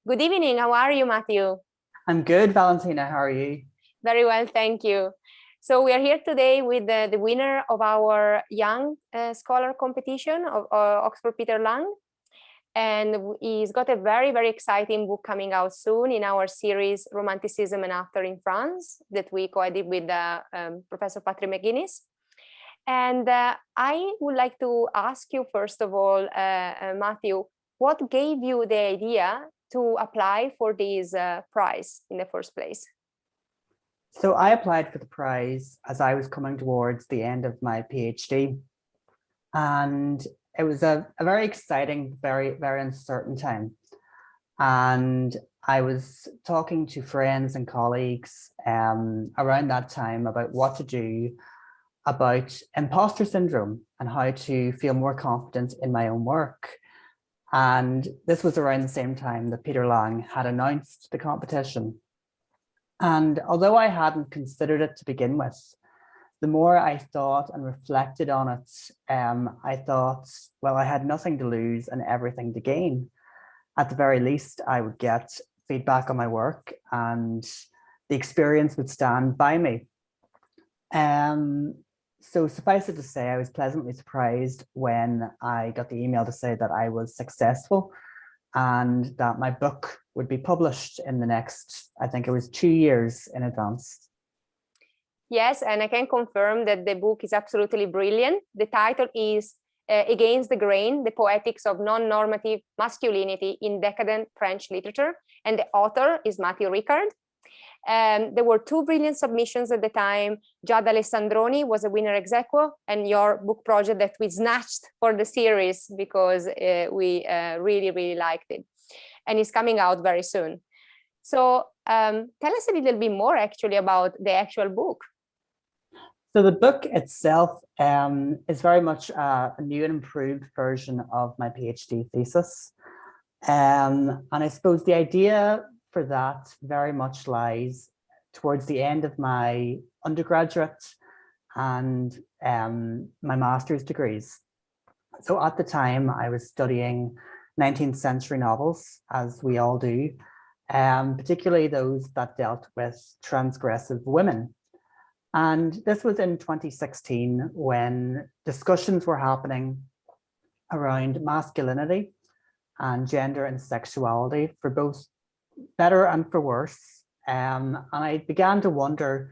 Good evening. How are you, Matthew? I'm good, Valentina. How are you? Very well, thank you. So we are here today with the winner of our Young Scholar competition of Oxford Peter Lang. And he's got a very, very exciting book coming out soon in our series, Romanticism and After in France, that we co-edited with Professor Patrick McGuinness. And I would like to ask you, first of all, Matthew, what gave you the idea to apply for this prize in the first place? So I applied for the prize as I was coming towards the end of my PhD. And it was a very exciting, very uncertain time. And I was talking to friends and colleagues around that time about what to do about imposter syndrome and how to feel more confident in my own work. And this was around the same time that Peter Lang had announced the competition. And although I hadn't considered it to begin with, the more I thought and reflected on it, I thought, well, I had nothing to lose and everything to gain. At the very least, I would get feedback on my work and the experience would stand by me. So suffice it to say, I was pleasantly surprised when I got the email to say that I was successful and that my book would be published in the next, I think it was 2 years in advance. Yes, and I can confirm that the book is absolutely brilliant. The title is Against the Grain, the Poetics of Non-Normative Masculinity in Decadent French Literature, and the author is Mathew Rickard. There were 2 brilliant submissions at the time. Giada Alessandroni was a winner ex aequo, and your book project that we snatched for the series because we really liked it. And it's coming out very soon. So tell us a little bit more actually about the actual book. So the book itself is very much a new and improved version of my PhD thesis. And I suppose the idea for that very much lies towards the end of my undergraduate and my master's degrees. So at the time I was studying 19th century novels, as we all do, particularly those that dealt with transgressive women. And this was in 2016 when discussions were happening around masculinity and gender and sexuality for both better and for worse. And I began to wonder,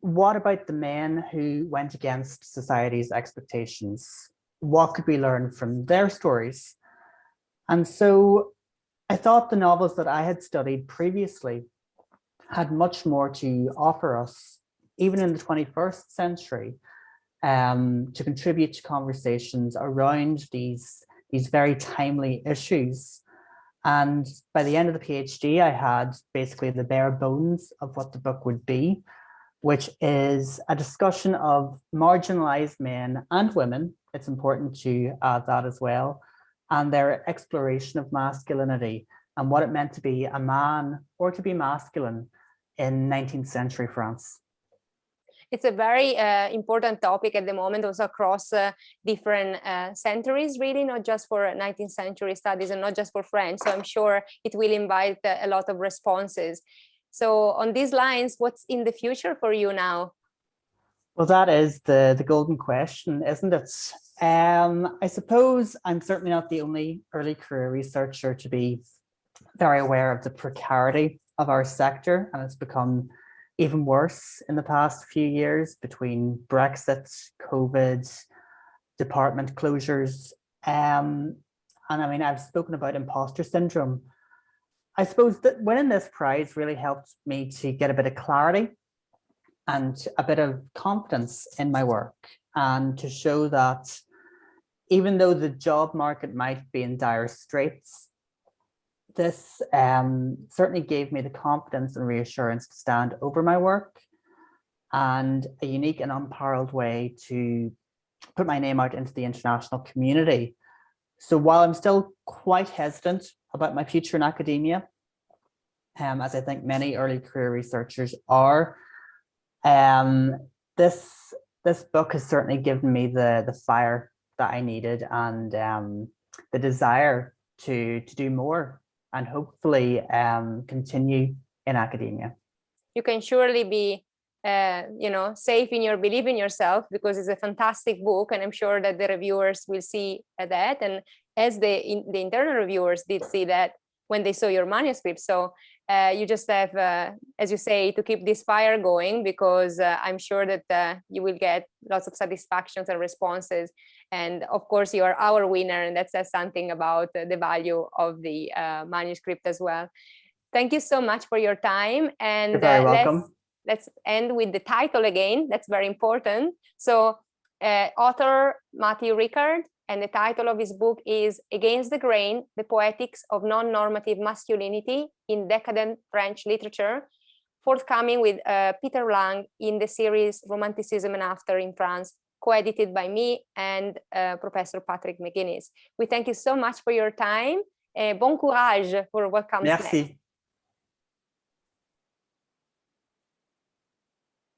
what about the men who went against society's expectations? What could we learn from their stories? And so I thought the novels that I had studied previously had much more to offer us, even in the 21st century, to contribute to conversations around these very timely issues. And by the end of the PhD, I had basically the bare bones of what the book would be, which is a discussion of marginalized men and women. It's important to add that as well, and their exploration of masculinity and what it meant to be a man or to be masculine in 19th century France. It's a very important topic at the moment, also across different centuries, really, not just for 19th century studies and not just for French. So I'm sure it will invite a lot of responses. So on these lines, what's in the future for you now? Well, that is the golden question, isn't it? I suppose I'm certainly not the only early career researcher to be very aware of the precarity of our sector, and it's become even worse in the past few years between Brexit, COVID, department closures. And I mean, I've spoken about imposter syndrome. I suppose that winning this prize really helped me to get a bit of clarity and a bit of confidence in my work, and to show that even though the job market might be in dire straits, this certainly gave me the confidence and reassurance to stand over my work, and a unique and unparalleled way to put my name out into the international community. So while I'm still quite hesitant about my future in academia, as I think many early career researchers are, this book has certainly given me the fire that I needed, and the desire to do more and hopefully continue in academia. You can surely be safe in your belief in yourself, because it's a fantastic book, and I'm sure that the reviewers will see that, and as the internal reviewers did see that when they saw your manuscript. So you just have, as you say, to keep this fire going, because I'm sure that you will get lots of satisfactions and responses. And of course, you are our winner, and that says something about the value of the manuscript as well. Thank you so much for your time. And you're very welcome. Let's end with the title again. That's very important. So author Mathew Rickard, and the title of his book is Against the Grain, The Poetics of Non-Normative Masculinity in Decadent French Literature, forthcoming with Peter Lang in the series Romanticism and After in France, co-edited by me and Professor Patrick McGuinness. We thank you so much for your time. Bon courage for what comes next. Merci.